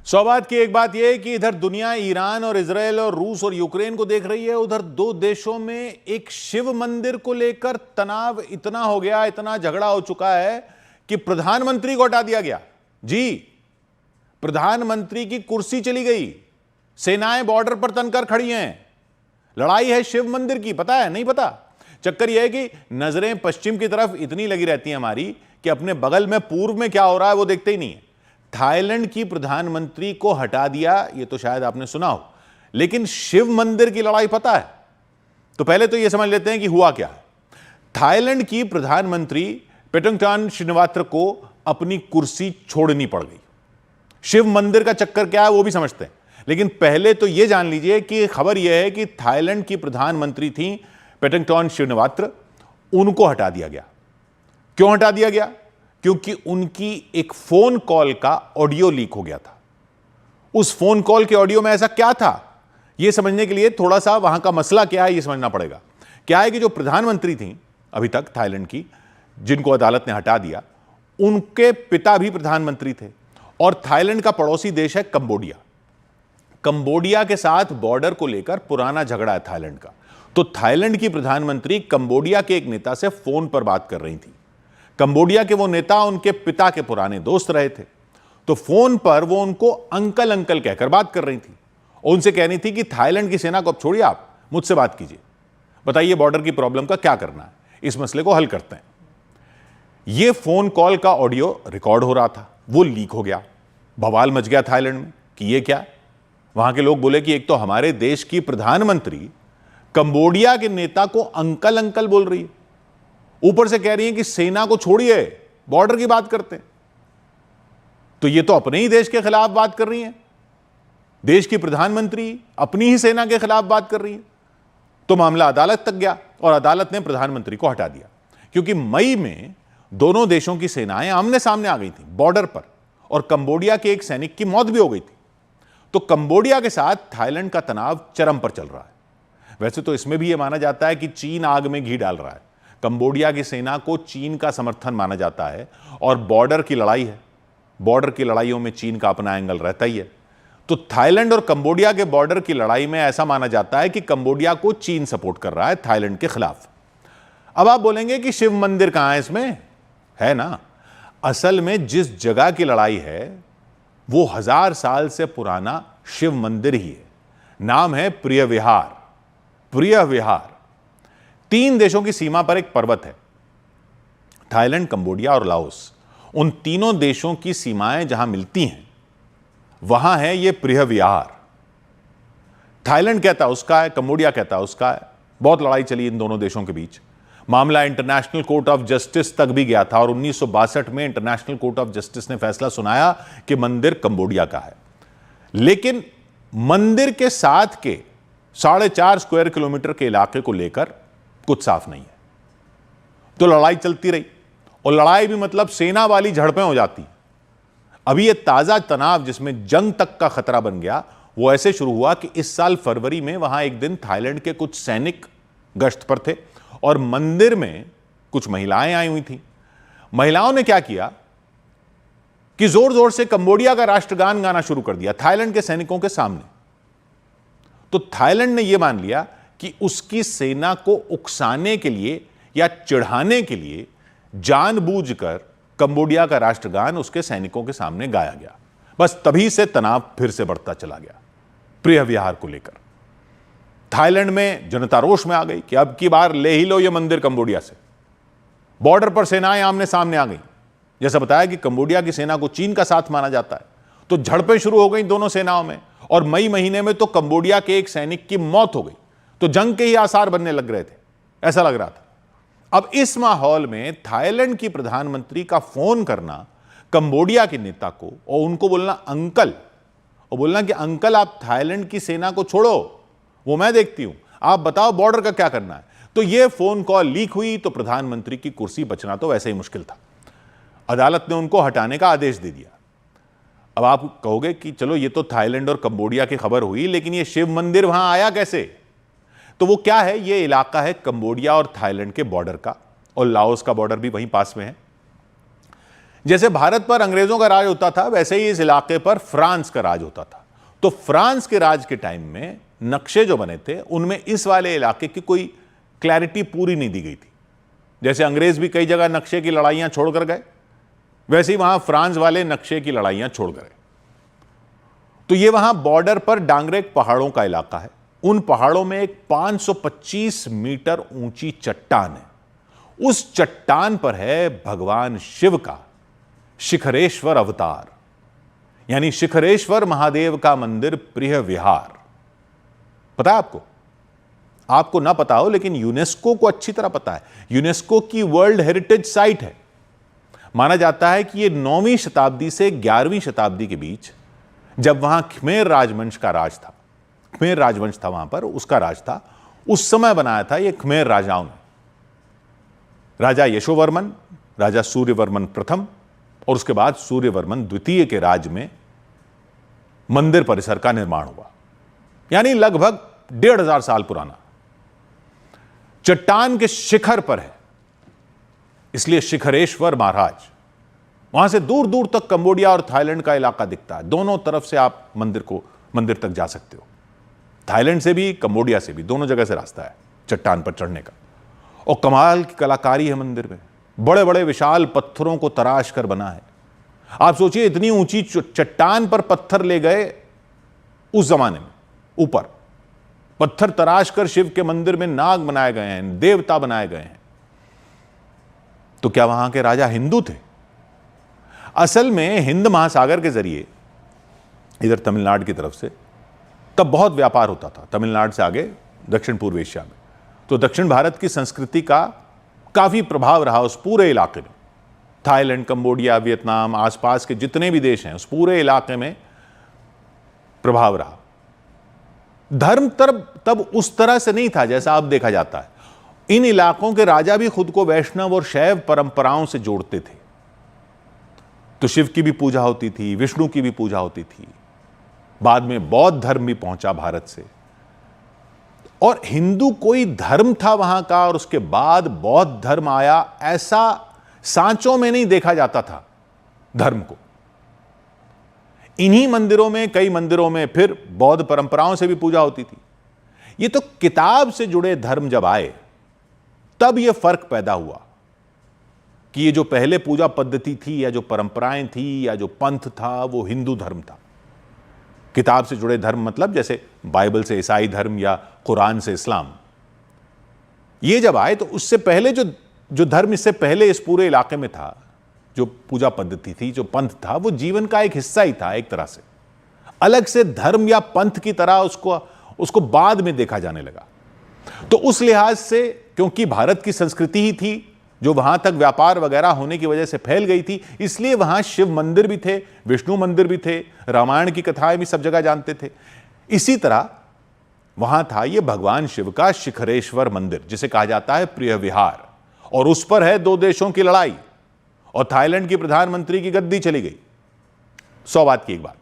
सौभाग्य की एक बात यह है कि इधर दुनिया ईरान और इजराइल और रूस और यूक्रेन को देख रही है, उधर दो देशों में एक शिव मंदिर को लेकर तनाव इतना हो गया, इतना झगड़ा हो चुका है कि प्रधानमंत्री को हटा दिया गया। जी, प्रधानमंत्री की कुर्सी चली गई। सेनाएं बॉर्डर पर तनकर खड़ी हैं। लड़ाई है शिव मंदिर की, पता है नहीं पता? चक्कर यह है कि नजरें पश्चिम की तरफ इतनी लगी रहती हैं हमारी कि अपने बगल में पूर्व में क्या हो रहा है वो देखते ही नहीं है। थाईलैंड की प्रधानमंत्री को हटा दिया, ये तो शायद आपने सुना हो, लेकिन शिव मंदिर की लड़ाई पता है? तो पहले तो यह समझ लेते हैं कि हुआ क्या है। थाईलैंड की प्रधानमंत्री पेटंगटॉन श्रीनिवात्र को अपनी कुर्सी छोड़नी पड़ गई। शिव मंदिर का चक्कर क्या है वो भी समझते हैं, लेकिन पहले तो यह जान लीजिए कि खबर यह है कि थाईलैंड की प्रधानमंत्री थी पेटंगटॉन श्रीनिवात्र, उनको हटा दिया गया। क्यों हटा दिया गया? क्योंकि उनकी एक फोन कॉल का ऑडियो लीक हो गया था। उस फोन कॉल के ऑडियो में ऐसा क्या था, यह समझने के लिए थोड़ा सा वहां का मसला क्या है यह समझना पड़ेगा। क्या है कि जो प्रधानमंत्री थी अभी तक थाईलैंड की, जिनको अदालत ने हटा दिया, उनके पिता भी प्रधानमंत्री थे और थाईलैंड का पड़ोसी देश है कंबोडिया। कंबोडिया के साथ बॉर्डर को लेकर पुराना झगड़ा है थाईलैंड का। तो थाईलैंड की प्रधानमंत्री कंबोडिया के एक नेता से फोन पर बात कर रही थी। कंबोडिया के वो नेता उनके पिता के पुराने दोस्त रहे थे, तो फोन पर वो उनको अंकल अंकल कहकर बात कर रही थी और उनसे कह रही थी कि थाईलैंड की सेना को अब छोड़िए, आप मुझसे बात कीजिए, बताइए बॉर्डर की प्रॉब्लम का क्या करना है, इस मसले को हल करते हैं। ये फोन कॉल का ऑडियो रिकॉर्ड हो रहा था, वो लीक हो गया। बवाल मच गया थाईलैंड में कि ये क्या। वहां के लोग बोले कि एक तो हमारे देश की प्रधानमंत्री कंबोडिया के नेता को अंकल अंकल बोल रही है, ऊपर से कह रही है कि सेना को छोड़िए, बॉर्डर की बात करते हैं। तो ये तो अपने ही देश के खिलाफ बात कर रही है। देश की प्रधानमंत्री अपनी ही सेना के खिलाफ बात कर रही है। तो मामला अदालत तक गया और अदालत ने प्रधानमंत्री को हटा दिया, क्योंकि मई में दोनों देशों की सेनाएं आमने सामने आ गई थी बॉर्डर पर और कंबोडिया के एक सैनिक की मौत भी हो गई थी। तो कंबोडिया के साथ थाईलैंड का तनाव चरम पर चल रहा है। वैसे तो इसमें भी यह माना जाता है कि चीन आग में घी डाल रहा है। कंबोडिया की सेना को चीन का समर्थन माना जाता है और बॉर्डर की लड़ाई है, बॉर्डर की लड़ाइयों में चीन का अपना एंगल रहता ही है। तो थाईलैंड और कंबोडिया के बॉर्डर की लड़ाई में ऐसा माना जाता है कि कंबोडिया को चीन सपोर्ट कर रहा है थाईलैंड के खिलाफ। अब आप बोलेंगे कि शिव मंदिर कहां है इसमें? है ना, असल में जिस जगह की लड़ाई है वो 1000 साल से पुराना शिव मंदिर ही है। नाम है प्रिय विहार। प्रिय विहार 3 देशों की सीमा पर एक पर्वत है, थाईलैंड, कंबोडिया और लाओस। उन तीनों देशों की सीमाएं जहां मिलती हैं वहां है यह प्रिय विहार। थाईलैंड कहता उसका है, कंबोडिया कहता उसका है। बहुत लड़ाई चली इन दोनों देशों के बीच। मामला इंटरनेशनल कोर्ट ऑफ जस्टिस तक भी गया था और 1962 में इंटरनेशनल कोर्ट ऑफ जस्टिस ने फैसला सुनाया कि मंदिर कंबोडिया का है। लेकिन मंदिर के साथ के 4.5 स्क्वायर किलोमीटर के इलाके को लेकर कुछ साफ नहीं है। तो लड़ाई चलती रही और लड़ाई भी मतलब सेना वाली झड़पें हो जाती। अभी यह ताजा तनाव जिसमें जंग तक का खतरा बन गया, वो ऐसे शुरू हुआ कि इस साल फरवरी में वहां एक दिन थाईलैंड के कुछ सैनिक गश्त पर थे और मंदिर में कुछ महिलाएं आई हुई थी। महिलाओं ने क्या किया कि जोर जोर से कंबोडिया का राष्ट्रगान गाना शुरू कर दिया थाईलैंड के सैनिकों के सामने। तो थाईलैंड ने यह मान लिया कि उसकी सेना को उकसाने के लिए या चिढ़ाने के लिए जानबूझकर कंबोडिया का राष्ट्रगान उसके सैनिकों के सामने गाया गया। बस तभी से तनाव फिर से बढ़ता चला गया प्रिय विहार को लेकर। थाईलैंड में जनता रोष में आ गई कि अब की बार ले ही लो यह मंदिर कंबोडिया से। बॉर्डर पर सेनाएं आमने सामने आ गई। जैसा बताया कि कंबोडिया की सेना को चीन का साथ माना जाता है, तो झड़पें शुरू हो गई दोनों सेनाओं में और मई महीने में तो कंबोडिया के एक सैनिक की मौत हो गई। तो जंग के ही आसार बनने लग रहे थे, ऐसा लग रहा था। अब इस माहौल में थाईलैंड की प्रधानमंत्री का फोन करना कंबोडिया के नेता को और उनको बोलना अंकल, और बोलना कि अंकल आप थाईलैंड की सेना को छोड़ो, वो मैं देखती हूं, आप बताओ बॉर्डर का क्या करना है। तो ये फोन कॉल लीक हुई तो प्रधानमंत्री की कुर्सी बचना तो वैसे ही मुश्किल था। अदालत ने उनको हटाने का आदेश दे दिया। अब आप कहोगे कि चलो ये तो थाईलैंड और कंबोडिया की खबर हुई, लेकिन ये शिव मंदिर वहां आया कैसे? तो वो क्या है, ये इलाका है कंबोडिया और थाईलैंड के बॉर्डर का, और लाओस का बॉर्डर भी वहीं पास में है। जैसे भारत पर अंग्रेजों का राज होता था, वैसे ही इस इलाके पर फ्रांस का राज होता था। तो फ्रांस के राज के टाइम में नक्शे जो बने थे उनमें इस वाले इलाके की कोई क्लैरिटी पूरी नहीं दी गई थी। जैसे अंग्रेज भी कई जगह नक्शे की लड़ाइयां छोड़कर गए, वैसे ही वहां फ्रांस वाले नक्शे की लड़ाइयां छोड़ गए। तो ये वहां बॉर्डर पर डांगरेक पहाड़ों का इलाका है। उन पहाड़ों में एक 525 मीटर ऊंची चट्टान है। उस चट्टान पर है भगवान शिव का शिखरेश्वर अवतार, यानी शिखरेश्वर महादेव का मंदिर प्रिय विहार। पता है आपको? आपको ना पता हो लेकिन यूनेस्को को अच्छी तरह पता है। यूनेस्को की वर्ल्ड हेरिटेज साइट है। माना जाता है कि यह 9वीं शताब्दी से 11वीं शताब्दी के बीच, जब वहां खमेर राजवंश का राज था, खमेर राजवंश था वहां पर, उसका राज था, उस समय बनाया था यह खमेर राजाओं ने। राजा यशोवर्मन, राजा सूर्यवर्मन प्रथम और उसके बाद सूर्यवर्मन द्वितीय के राज में मंदिर परिसर का निर्माण हुआ, यानी लगभग 1500 साल पुराना। चट्टान के शिखर पर है, इसलिए शिखरेश्वर महाराज। वहां से दूर दूर तक कंबोडिया और थाईलैंड का इलाका दिखता है। दोनों तरफ से आप मंदिर तक जा सकते हो। थाईलैंड से भी, कंबोडिया से भी, दोनों जगह से रास्ता है चट्टान पर चढ़ने का। और कमाल की कलाकारी है मंदिर में। बड़े बड़े विशाल पत्थरों को तराश कर बना है। आप सोचिए, इतनी ऊंची चट्टान पर पत्थर ले गए उस जमाने में, ऊपर पत्थर तराश कर शिव के मंदिर में नाग बनाए गए हैं, देवता बनाए गए हैं। तो क्या वहां के राजा हिंदू थे? असल में हिंद महासागर के जरिए इधर तमिलनाडु की तरफ से तब बहुत व्यापार होता था, तमिलनाडु से आगे दक्षिण पूर्व एशिया में। तो दक्षिण भारत की संस्कृति का काफी प्रभाव रहा उस पूरे इलाके में। थाईलैंड, कंबोडिया, वियतनाम, आसपास के जितने भी देश हैं, उस पूरे इलाके में प्रभाव रहा। धर्म तब उस तरह से नहीं था जैसा अब देखा जाता है। इन इलाकों के राजा भी खुद को वैष्णव और शैव परंपराओं से जोड़ते थे। तो शिव की भी पूजा होती थी, विष्णु की भी पूजा होती थी। बाद में बौद्ध धर्म भी पहुंचा भारत से, और हिंदू कोई धर्म था वहां का और उसके बाद बौद्ध धर्म आया, ऐसा सांचों में नहीं देखा जाता था धर्म को। इन्हीं मंदिरों में, कई मंदिरों में फिर बौद्ध परंपराओं से भी पूजा होती थी। ये तो किताब से जुड़े धर्म जब आए तब यह फर्क पैदा हुआ कि ये जो पहले पूजा पद्धति थी या जो परंपराएं थी या जो पंथ था वो हिंदू धर्म था। किताब से जुड़े धर्म मतलब जैसे बाइबल से ईसाई धर्म या कुरान से इस्लाम। ये जब आए तो उससे पहले जो धर्म इससे पहले इस पूरे इलाके में था, जो पूजा पद्धति थी, जो पंथ था, वो जीवन का एक हिस्सा ही था एक तरह से। अलग से धर्म या पंथ की तरह उसको बाद में देखा जाने लगा। तो उस लिहाज से, क्योंकि भारत की संस्कृति ही थी जो वहां तक व्यापार वगैरह होने की वजह से फैल गई थी, इसलिए वहां शिव मंदिर भी थे, विष्णु मंदिर भी थे, रामायण की कथाएं भी सब जगह जानते थे। इसी तरह वहां था ये भगवान शिव का शिखरेश्वर मंदिर, जिसे कहा जाता है प्रिय विहार, और उस पर है 2 देशों की लड़ाई और थाईलैंड की प्रधानमंत्री की गद्दी चली गई। 100 बात की एक बात।